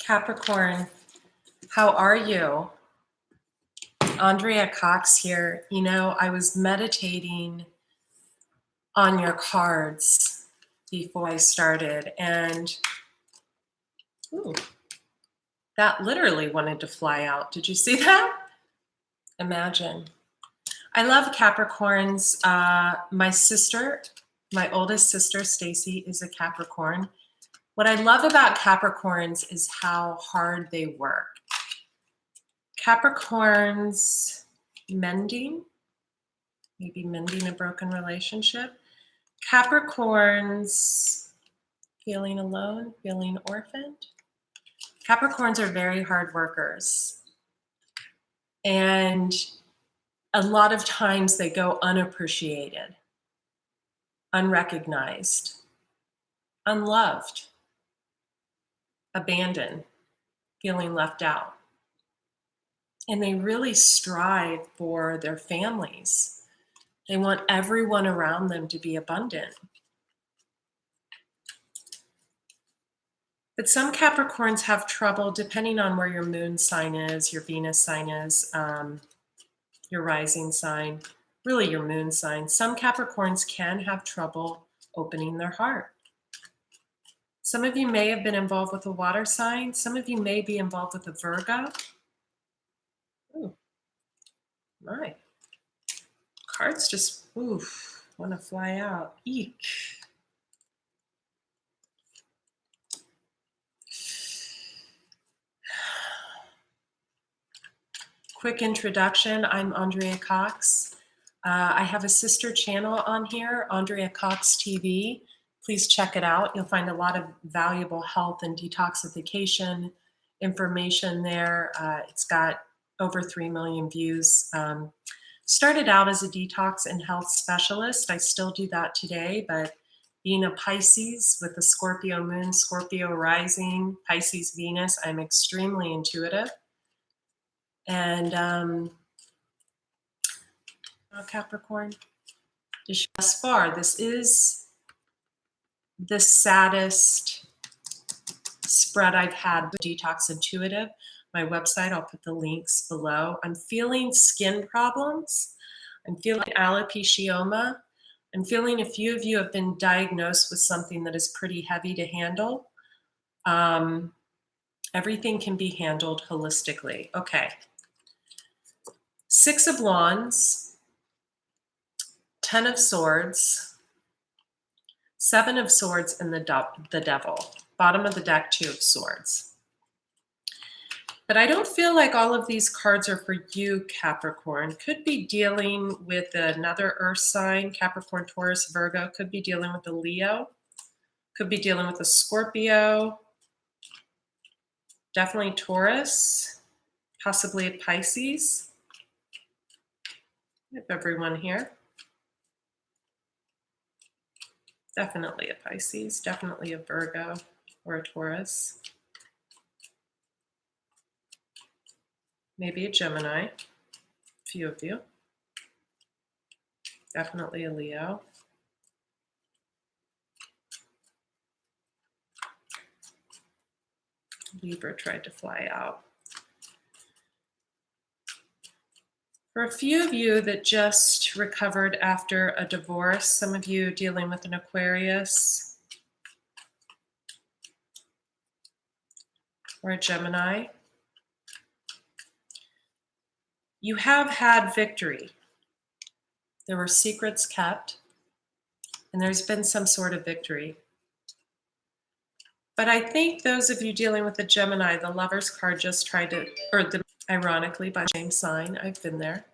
Capricorn, how are you? Andrea Cox here. You know, I was meditating on your cards before I started, and ooh, that literally wanted to fly out. Did you see that? Imagine. I love Capricorns. My oldest sister, Stacy, is a Capricorn. What I love about Capricorns is how hard they work. Capricorns maybe mending a broken relationship. Capricorns feeling alone, feeling orphaned. Capricorns are very hard workers. And a lot of times they go unappreciated, unrecognized, unloved, abandoned, feeling left out. And they really strive for their families. They want everyone around them to be abundant. But some Capricorns have trouble, depending on where your moon sign is, your Venus sign is, your rising sign, really your moon sign. Some Capricorns can have trouble opening their heart. Some of you may have been involved with a water sign. Some of you may be involved with a Virgo. Ooh, my. Cards just, want to fly out. Eek. Quick introduction, I'm Andrea Cox. I have a sister channel on here, Andrea Cox TV. Please check it out. You'll find a lot of valuable health and detoxification information there. It's got over 3 million views. Started out as a detox and health specialist. I still do that today, but being a Pisces with a Scorpio moon, Scorpio rising, Pisces Venus, I'm extremely intuitive. And Capricorn, thus far, this is the saddest spread I've had with Detox Intuitive. My website, I'll put the links below. I'm feeling skin problems. I'm feeling alopecia. I'm feeling a few of you have been diagnosed with something that is pretty heavy to handle. Everything can be handled holistically. Okay. 6 of Wands, 10 of Swords, 7 of Swords, and the Devil. Bottom of the deck, 2 of Swords. But I don't feel like all of these cards are for you, Capricorn. Could be dealing with another earth sign, Capricorn, Taurus, Virgo. Could be dealing with a Leo. Could be dealing with a Scorpio. Definitely Taurus. Possibly a Pisces. I have everyone here. Definitely a Pisces. Definitely a Virgo or a Taurus. Maybe a Gemini, a few of you. Definitely a Leo. Libra tried to fly out. For a few of you that just recovered after a divorce, some of you dealing with an Aquarius or a Gemini, you have had victory. There were secrets kept, and there's been some sort of victory. But I think those of you dealing with the Gemini, the Lover's card just tried to, ironically, by the same sign, I've been there.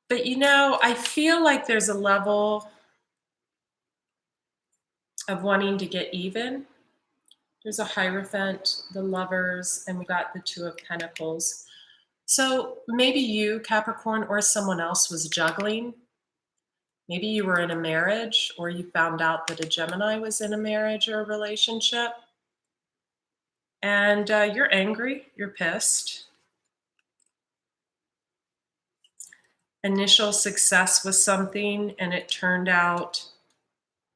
But you know, I feel like there's a level of wanting to get even. There's a Hierophant, the Lovers, and we got the 2 of Pentacles. So maybe you, Capricorn, or someone else was juggling. Maybe you were in a marriage, or you found out that a Gemini was in a marriage or a relationship. And you're angry, you're pissed. initial success with something and it turned out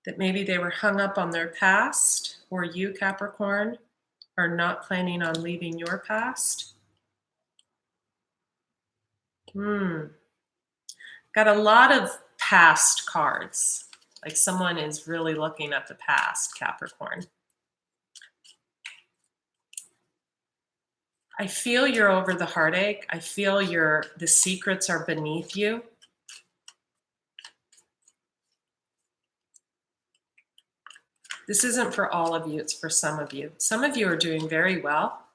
that maybe they were hung up on their past, or you, Capricorn, are not planning on leaving your past. Got a lot of past cards. Like someone is really looking at the past, Capricorn. I feel you're over the heartache. I feel the secrets are beneath you. This isn't for all of you, it's for some of you. Some of you are doing very well.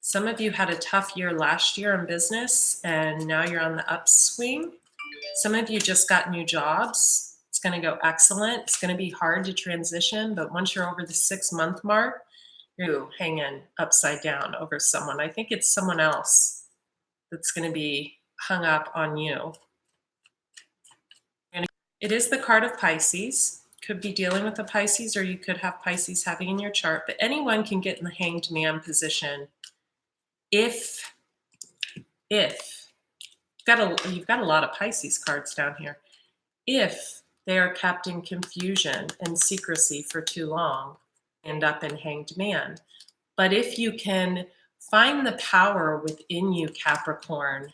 Some of you had a tough year last year in business and now you're on the upswing. Some of you just got new jobs. It's going to go excellent. It's going to be hard to transition, but once you're over the 6-month mark, you're hanging upside down over someone. I think it's someone else that's going to be hung up on you. And it is the card of Pisces. Could be dealing with a Pisces, or you could have Pisces heavy in your chart, but anyone can get in the hanged man position if you've got a lot of Pisces cards down here. If they are kept in confusion and secrecy for too long, end up in hanged man. But if you can find the power within you, Capricorn,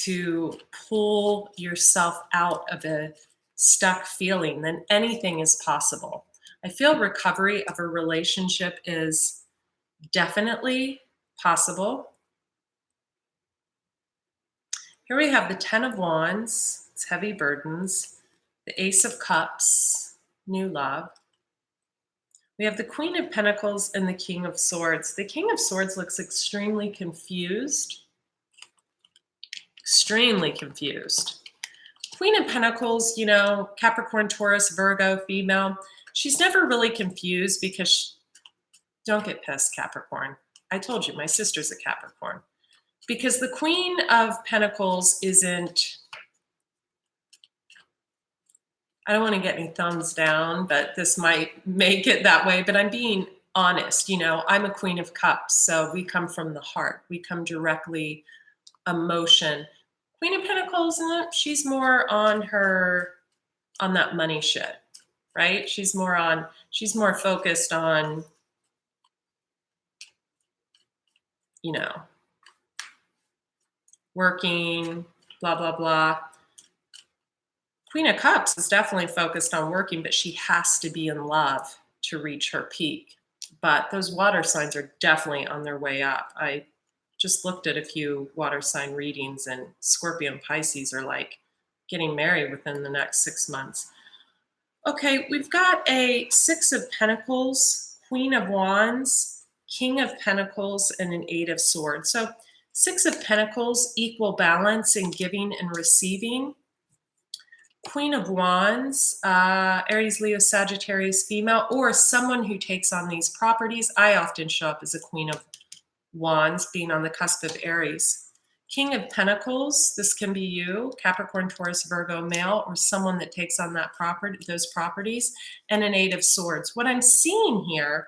to pull yourself out of a stuck feeling, then anything is possible. I feel recovery of a relationship is definitely possible. Here we have the 10 of Wands, it's heavy burdens, the Ace of Cups, new love. We have the Queen of Pentacles and the King of Swords. The King of Swords looks extremely confused. Extremely confused. Queen of Pentacles, you know, Capricorn, Taurus, Virgo, female. She's never really confused because, don't get pissed, Capricorn. I told you, my sister's a Capricorn. Because the Queen of Pentacles isn't, I don't want to get any thumbs down, but this might make it that way, but I'm being honest. You know, I'm a Queen of Cups, so we come from the heart. We come directly emotion. Queen of Pentacles, she's more on that money shit, right? She's more focused on, you know, working, blah, blah, blah. Queen of Cups is definitely focused on working, but she has to be in love to reach her peak. But those water signs are definitely on their way up. I just looked at a few water sign readings, and Scorpio and Pisces are like getting married within the next 6 months. Okay, we've got a 6 of Pentacles, Queen of Wands, King of Pentacles, and an 8 of Swords. So 6 of Pentacles, equal balance in giving and receiving. Queen of Wands, Aries, Leo, Sagittarius, female, or someone who takes on these properties. I often show up as a Queen of Wands, being on the cusp of Aries. King of Pentacles, this can be you, Capricorn, Taurus, Virgo, male, or someone that takes on that those properties, and an 8 of Swords. What I'm seeing here,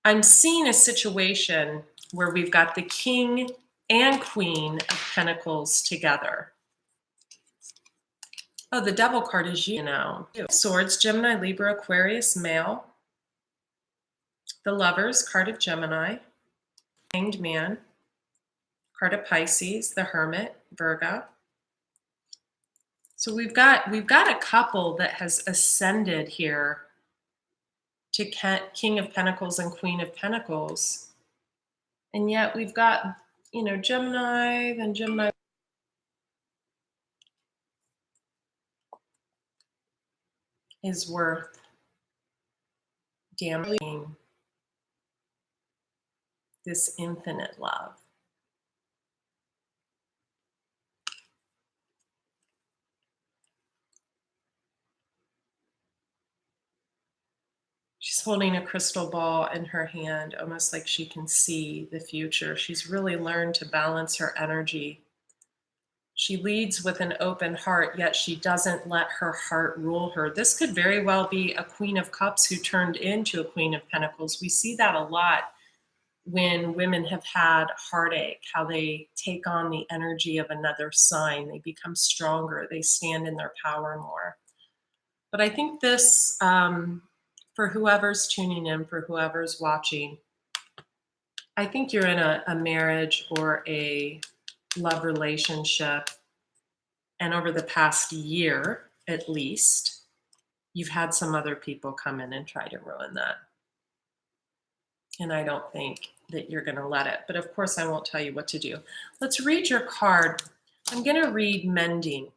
I'm seeing a situation where we've got the King and Queen of Pentacles together. Oh, the Devil card is you know. Swords, Gemini, Libra, Aquarius, male. The Lovers, card of Gemini. Hanged Man, card of Pisces. The Hermit, Virgo. So we've got a couple that has ascended here to King of Pentacles and Queen of Pentacles. And yet we've got, you know, Gemini, then Gemini. Is worth damaging this infinite love. She's holding a crystal ball in her hand, almost like she can see the future. She's really learned to balance her energy. She leads with an open heart, yet she doesn't let her heart rule her. This could very well be a Queen of Cups who turned into a Queen of Pentacles. We see that a lot when women have had heartache, how they take on the energy of another sign. They become stronger, they stand in their power more. But I think this, for whoever's tuning in, for whoever's watching, I think you're in a marriage or a love relationship, and over the past year at least, you've had some other people come in and try to ruin that. And I don't think that you're going to let it. But of course, I won't tell you what to do. Let's read your card. I'm going to read mending.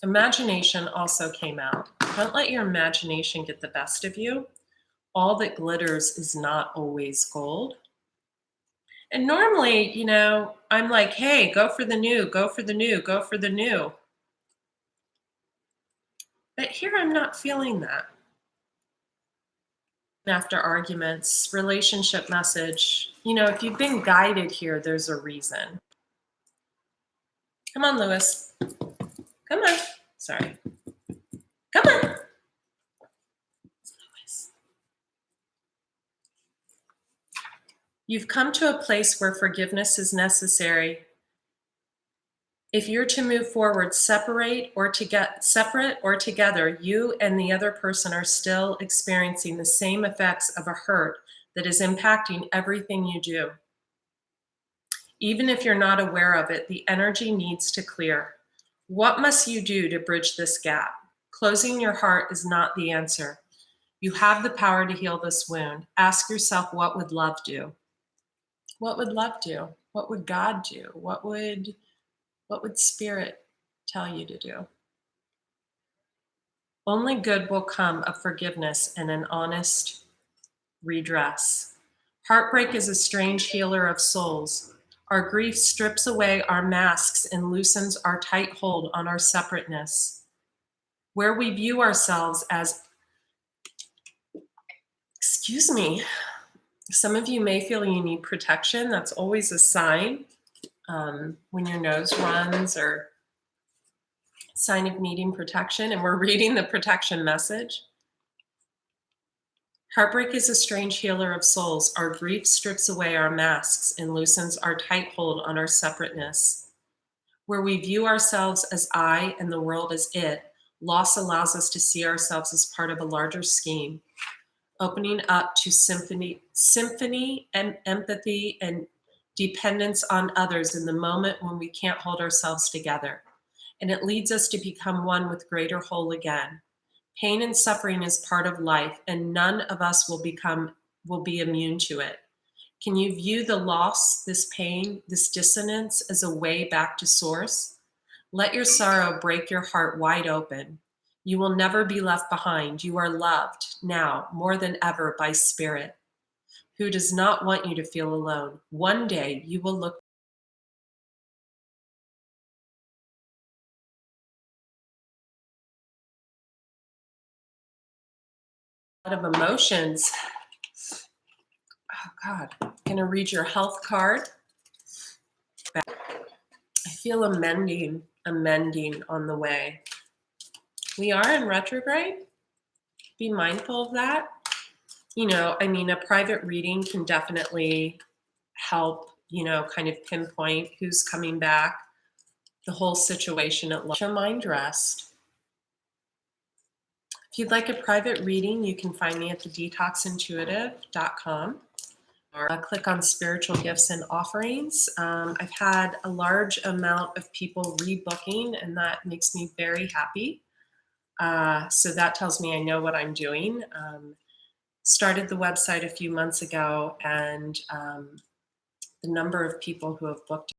Imagination also came out. Don't let your imagination get the best of you. All that glitters is not always gold. And normally, I'm like, hey, go for the new, go for the new, go for the new. But here I'm not feeling that. After arguments, relationship message, if you've been guided here, there's a reason. Come on, Lewis. Come on. Sorry. Come on. Lewis. You've come to a place where forgiveness is necessary. If you're to move forward, separate or together, you and the other person are still experiencing the same effects of a hurt that is impacting everything you do. Even if you're not aware of it, the energy needs to clear. What must you do to bridge this gap? Closing your heart is not the answer. You have the power to heal this wound. Ask yourself, what would love do? What would love do? What would God do? What would Spirit tell you to do? Only good will come of forgiveness and an honest redress. Heartbreak is a strange healer of souls. Our grief strips away our masks and loosens our tight hold on our separateness. Where we view ourselves as, excuse me, some of you may feel you need protection. That's always a sign when your nose runs, or sign of needing protection, and we're reading the protection message. Heartbreak is a strange healer of souls. Our grief strips away our masks and loosens our tight hold on our separateness. Where we view ourselves as I and the world as it, loss allows us to see ourselves as part of a larger scheme, opening up to symphony and empathy and dependence on others in the moment when we can't hold ourselves together. And it leads us to become one with greater whole again. Pain and suffering is part of life, and none of us will be immune to it. Can you view the loss, this pain, this dissonance as a way back to source? Let your sorrow break your heart wide open. You will never be left behind. You are loved now more than ever by Spirit, who does not want you to feel alone. One day you will look of emotions. Oh God, I'm gonna read your health card. I feel a mending on the way. We are in retrograde. Be mindful of that. A private reading can definitely help, kind of pinpoint who's coming back, the whole situation at large. Your mind rest. If you'd like a private reading, you can find me at thedetoxintuitive.com, or click on spiritual gifts and offerings. I've had a large amount of people rebooking, and that makes me very happy. So that tells me I know what I'm doing. Started the website a few months ago, and the number of people who have booked